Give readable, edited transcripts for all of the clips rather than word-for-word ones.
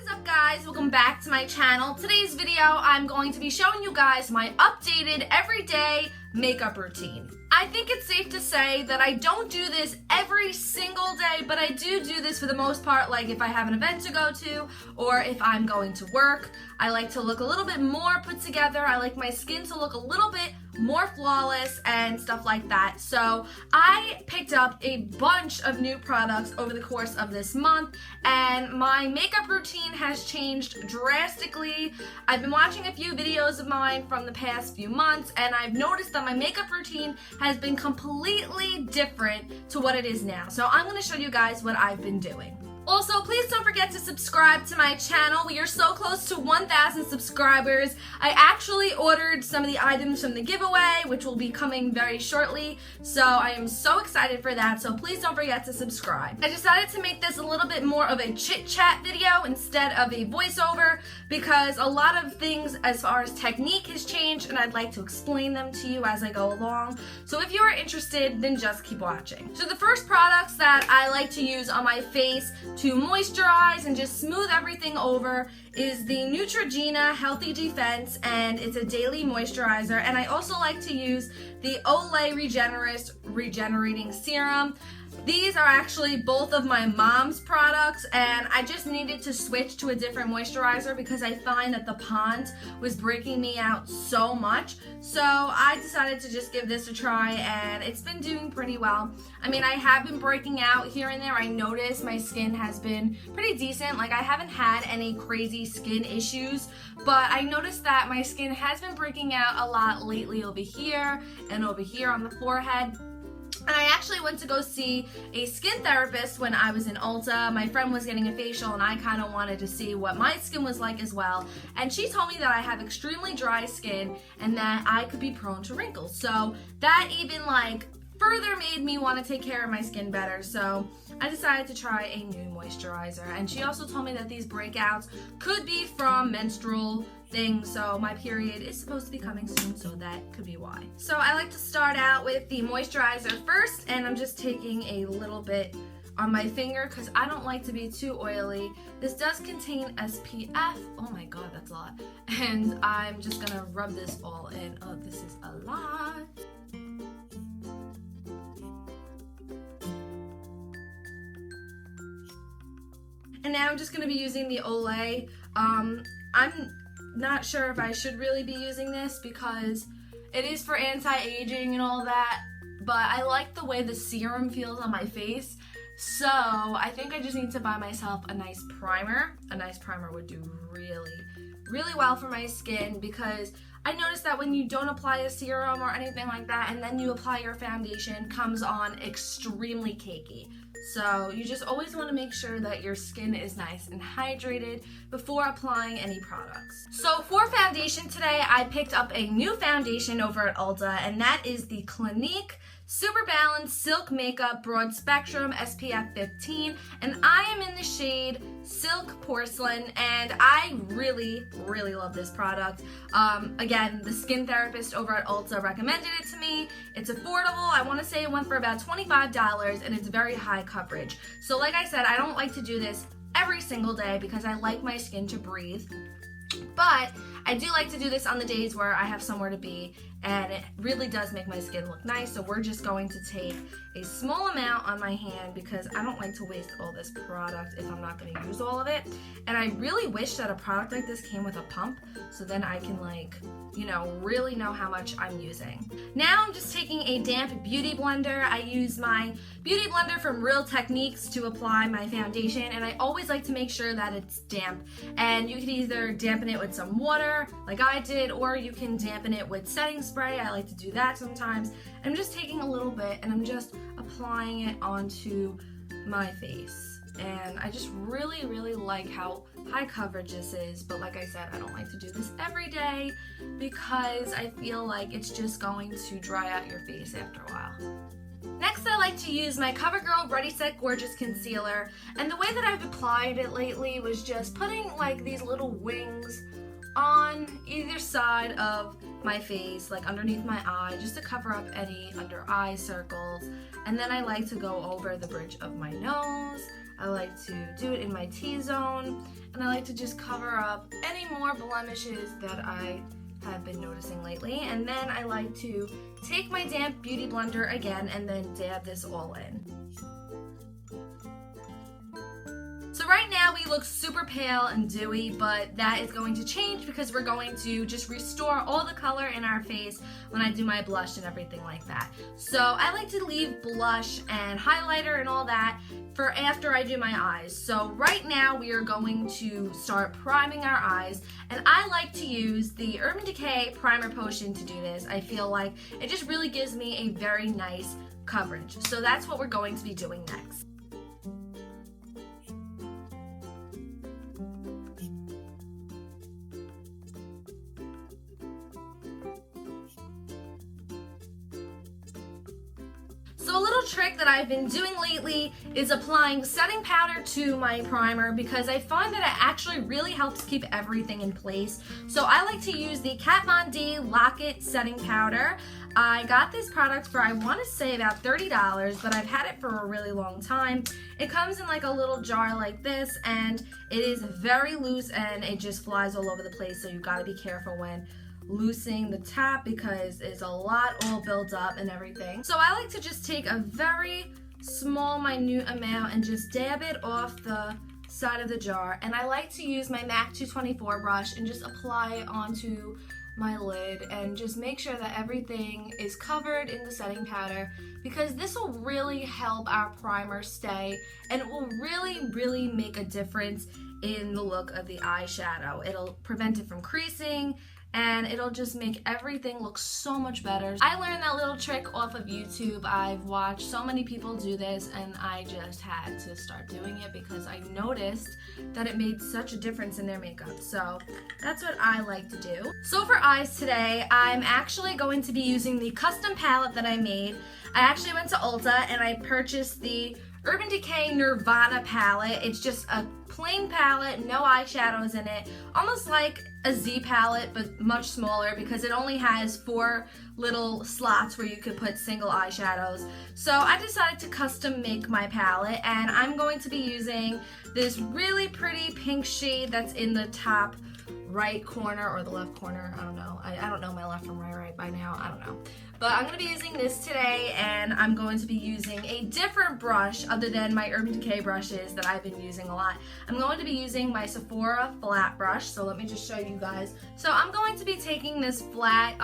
What is up, guys? Welcome back to my channel. Today's video, I'm going to be showing you guys my updated everyday makeup routine. I think it's safe to say that I don't do this every single day, but I do this for the most part, like if I have an event to go to or if I'm going to work. I like to look a little bit more put together. I like my skin to look a little bit more flawless and stuff like that. So I picked up a bunch of new products over the course of this month, and my makeup routine has changed drastically. I've been watching a few videos of mine from the past few months, and I've noticed that my makeup routine has been completely different to what it is now. So I'm going to show you guys what I've been doing. Also, please don't forget to subscribe to my channel. We are so close to 1,000 subscribers. I actually ordered some of the items from the giveaway, which will be coming very shortly. So I am so excited for that. So please don't forget to subscribe. I decided to make this a little bit more of a chit-chat video instead of a voiceover because a lot of things as far as technique has changed, and I'd like to explain them to you as I go along. So if you are interested, then just keep watching. So the first products that I like to use on my face to moisturize and just smooth everything over is the Neutrogena Healthy Defense, and it's a daily moisturizer. And I also like to use the Olay Regenerating Serum. These are actually both of my mom's products, and I just needed to switch to a different moisturizer because I find that the Pond was breaking me out so much. So I decided to just give this a try, and it's been doing pretty well. I mean, I have been breaking out here and there. I noticed my skin has been pretty decent. Like, I haven't had any crazy skin issues, but I noticed that my skin has been breaking out a lot lately over here and over here on the forehead. And I actually went to go see a skin therapist when I was in Ulta. My friend was getting a facial, and I kind of wanted to see what my skin was like as well. And she told me that I have extremely dry skin and that I could be prone to wrinkles. So that even further made me want to take care of my skin better. So I decided to try a new moisturizer. And she also told me that these breakouts could be from menstrual things, so my period is supposed to be coming soon, so that could be why. So I like to start out with the moisturizer first, and I'm just taking a little bit on my finger because I don't like to be too oily. This does contain SPF. Oh my god, that's a lot. And I'm just gonna rub this all in. Oh, this is a lot. And now I'm just going to be using the Olay. I'm not sure if I should really be using this because it is for anti-aging and all that, but I like the way the serum feels on my face. So I think I just need to buy myself a nice primer. A nice primer would do really well for my skin because I noticed that when you don't apply a serum or anything like that and then you apply your foundation, it comes on extremely cakey. So you just always want to make sure that your skin is nice and hydrated before applying any products. So for foundation today, I picked up a new foundation over at Ulta, and that is the Clinique Super Balanced Silk Makeup Broad Spectrum SPF 15, and I am in the shade Silk Porcelain, and I really love this product. Again, the skin therapist over at Ulta recommended it to me. It's affordable. I want to say it went for about $25, and it's very high coverage. So like I said, I don't like to do this every single day because I like my skin to breathe. But I do like to do this on the days where I have somewhere to be, and it really does make my skin look nice. So we're just going to take a small amount on my hand because I don't like to waste all this product if I'm not going to use all of it. And I really wish that a product like this came with a pump, so then I can really know how much I'm using. Now I'm just taking a damp beauty blender. I use my beauty blender from Real Techniques to apply my foundation, and I always like to make sure that it's damp. And you can either dampen it with some water like I did, or you can dampen it with setting spray. I like to do that sometimes. I'm just taking a little bit and I'm just applying it onto my face. And I just really like how high coverage this is, but like I said, I don't like to do this every day because I feel like it's just going to dry out your face after a while. Next, I like to use my CoverGirl Ready Set Gorgeous Concealer, and the way that I've applied it lately was just putting these little wings on either side of my face, underneath my eye, just to cover up any under eye circles. And then I like to go over the bridge of my nose. I like to do it in my T-zone, And I like to just cover up any more blemishes that I have been noticing lately. And then I like to take my damp beauty blender again and then dab this all in. So right now we look super pale and dewy, but that is going to change because we're going to just restore all the color in our face when I do my blush and everything like that. So I like to leave blush and highlighter and all that for after I do my eyes. So right now we are going to start priming our eyes, and I like to use the Urban Decay Primer Potion to do this. I feel like it just really gives me a very nice coverage. So that's what we're going to be doing next. So a little trick that I've been doing lately is applying setting powder to my primer because I find that it actually really helps keep everything in place. So I like to use the Kat Von D Lock It setting powder. I got this product for, I want to say, about $30, but I've had it for a really long time. It comes in like a little jar like this, and it is very loose and it just flies all over the place, so you gotta be careful when loosening the top because it's a lot all built up and everything. So I like to just take a very small minute amount and just dab it off the side of the jar, and I like to use my MAC 224 brush and just apply it onto my lid and just make sure that everything is covered in the setting powder, because this will really help our primer stay and it will really make a difference in the look of the eyeshadow. It'll prevent it from creasing and it'll just make everything look so much better. I learned that little trick off of YouTube. I've watched so many people do this and I just had to start doing it because I noticed that it made such a difference in their makeup. So that's what I like to do. So for eyes today, I'm actually going to be using the custom palette that I made. I actually went to Ulta and I purchased the Urban Decay Nirvana palette. It's just a plain palette, no eyeshadows in it, almost like a Z palette but much smaller because it only has 4 little slots where you could put single eyeshadows. So I decided to custom make my palette, and I'm going to be using this really pretty pink shade that's in the top right corner or the left corner. I don't know. I don't know my left from right by now. I don't know. But I'm going to be using this today, and I'm going to be using a different brush other than my Urban Decay brushes that I've been using a lot. I'm going to be using my Sephora flat brush, so let me just show you guys. So I'm going to be taking this flat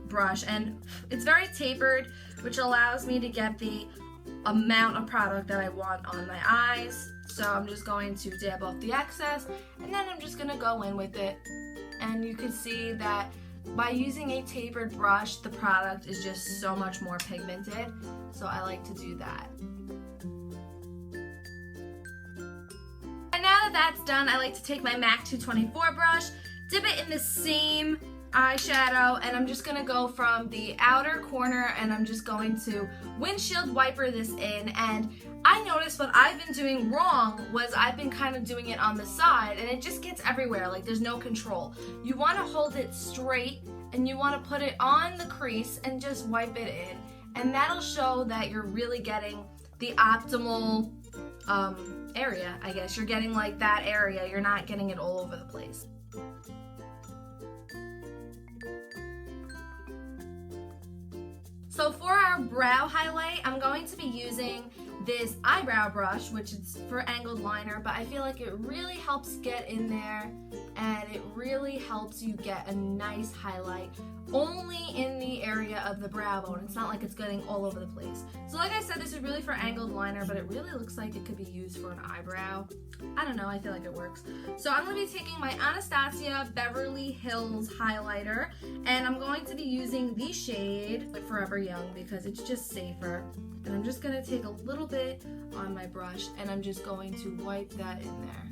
brush, and it's very tapered, which allows me to get the amount of product that I want on my eyes. So I'm just going to dab off the excess, and then I'm just going to go in with it. And you can see that by using a tapered brush, the product is just so much more pigmented. So I like to do that. And now that that's done, I like to take my MAC 224 brush, dip it in the same eyeshadow, and I'm just going to go from the outer corner and I'm just going to windshield wiper this in. And I noticed what I've been doing wrong was I've been kind of doing it on the side and it just gets everywhere, like there's no control. You want to hold it straight and you want to put it on the crease and just wipe it in, and that'll show that you're really getting the optimal area, I guess. You're getting like that area, you're not getting it all over the place. So for our brow highlight, I'm going to be using this eyebrow brush, which is for angled liner, but I feel like it really helps get in there and it really helps you get a nice highlight only in the area of the brow bone. It's not like it's getting all over the place. So like I said, this is really for angled liner, but it really looks like it could be used for an eyebrow. I don't know, I feel like it works. So I'm going to be taking my Anastasia Beverly Hills highlighter, and I'm going to be using the shade Forever Young because it's just safer. And I'm just going to take a little bit on my brush and I'm just going to wipe that in there.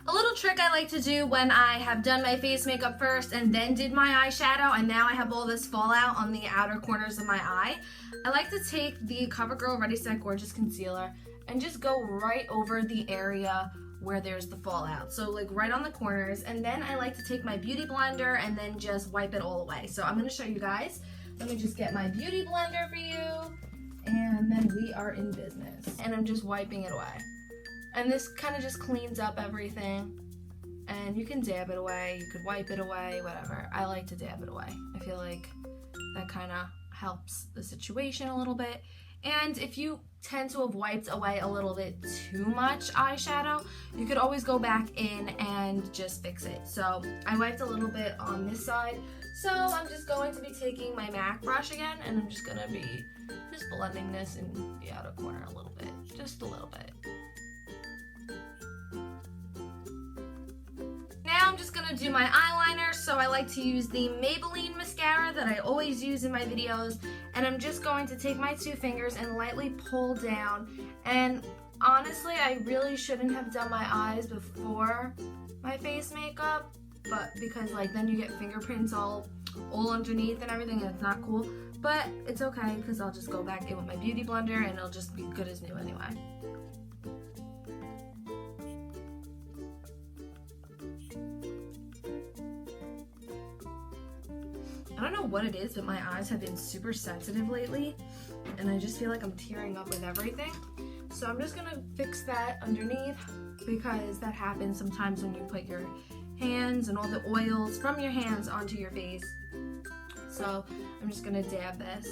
A little trick I like to do when I have done my face makeup first and then did my eyeshadow and now I have all this fallout on the outer corners of my eye, I like to take the CoverGirl Ready Set Gorgeous Concealer and just go right over the area where there's the fallout. So like right on the corners, and then I like to take my beauty blender and then just wipe it all away. So I'm going to show you guys. Let me just get my beauty blender for you. and then we are in business. And I'm just wiping it away. And this kind of just cleans up everything. And you can dab it away, you could wipe it away, whatever. I like to dab it away. I feel like that kind of helps the situation a little bit. And if you tend to have wiped away a little bit too much eyeshadow, you could always go back in and just fix it. So I wiped a little bit on this side. So I'm just going to be taking my MAC brush again, and I'm just gonna be just blending this in the outer corner a little bit, just a little bit. Now I'm just gonna do my eyeliner, so I like to use the Maybelline mascara that I always use in my videos, and I'm just going to take my 2 fingers and lightly pull down. And honestly, I really shouldn't have done my eyes before my face makeup, but because like then you get fingerprints all underneath and everything, and it's not cool. But it's okay, because I'll just go back in with my beauty blender and it'll just be good as new anyway. I don't know what it is, but my eyes have been super sensitive lately, and I just feel like I'm tearing up with everything. So I'm just gonna fix that underneath, because that happens sometimes when you put your hands and all the oils from your hands onto your face. So I'm just gonna dab this.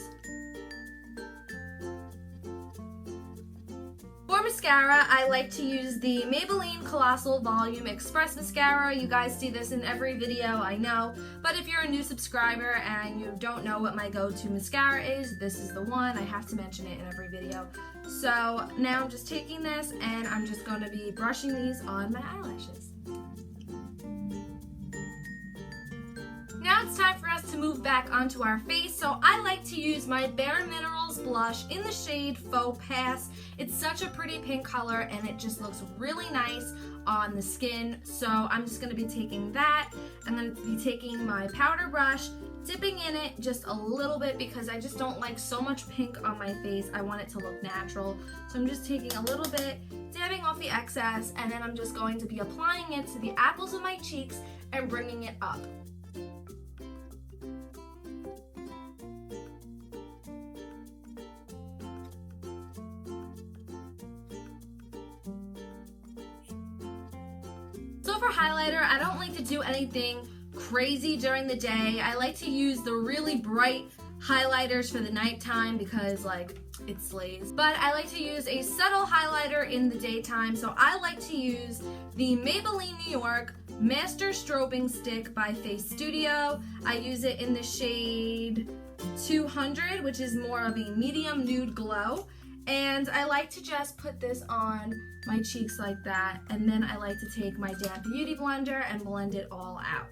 For mascara, I like to use the Maybelline Colossal Volume Express Mascara. You guys see this in every video, I know. But if you're a new subscriber and you don't know what my go-to mascara is, this is the one. I have to mention it in every video. So now I'm just taking this and I'm just going to be brushing these on my eyelashes. Now it's time for us to move back onto our face, so I like to use my Bare Minerals blush in the shade Faux Pas. It's such a pretty pink color and it just looks really nice on the skin. So I'm just going to be taking that and then be taking my powder brush, dipping in it just a little bit because I just don't like so much pink on my face. I want it to look natural. So I'm just taking a little bit, dabbing off the excess, and then I'm just going to be applying it to the apples of my cheeks and bringing it up. So for highlighter, I don't like to do anything crazy during the day. I like to use the really bright highlighters for the nighttime because like it slays. But I like to use a subtle highlighter in the daytime. So I like to use the Maybelline New York Master Strobing Stick by Face Studio. I use it in the shade 200, which is more of a medium nude glow. And I like to just put this on my cheeks like that, and then I like to take my damp beauty blender and blend it all out.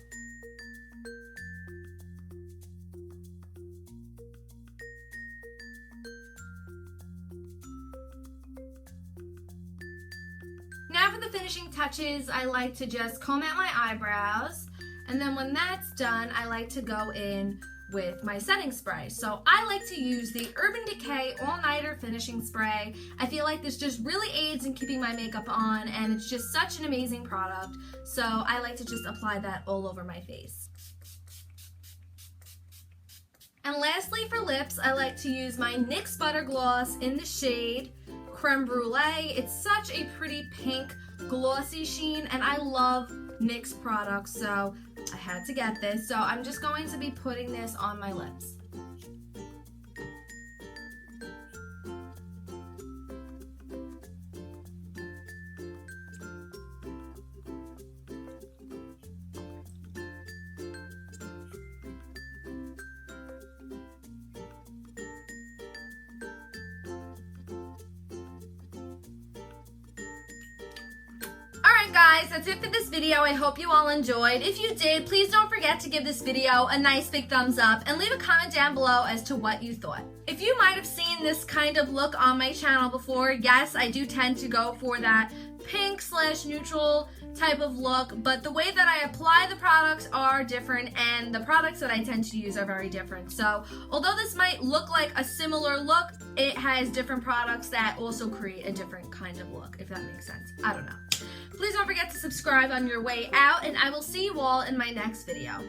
Now for the finishing touches, I like to just comb out my eyebrows, and then when that's done, I like to go in with my setting spray. So I like to use the Urban Decay All Nighter Finishing Spray. I feel like this just really aids in keeping my makeup on, and it's just such an amazing product. So I like to just apply that all over my face. And lastly for lips, I like to use my NYX Butter Gloss in the shade Creme Brulee. It's such a pretty pink glossy sheen, and I love NYX products, so I had to get this. So I'm just going to be putting this on my lips. Alright guys, that's it for this video. I hope you all enjoyed. If you did, please don't forget to give this video a nice big thumbs up and leave a comment down below as to what you thought. If you might have seen this kind of look on my channel before, yes, I do tend to go for that pink/neutral type of look, but the way that I apply the products are different, and the products that I tend to use are very different. So although this might look like a similar look, it has different products that also create a different kind of look, if that makes sense. I don't know. Please don't forget to subscribe on your way out, and I will see you all in my next video.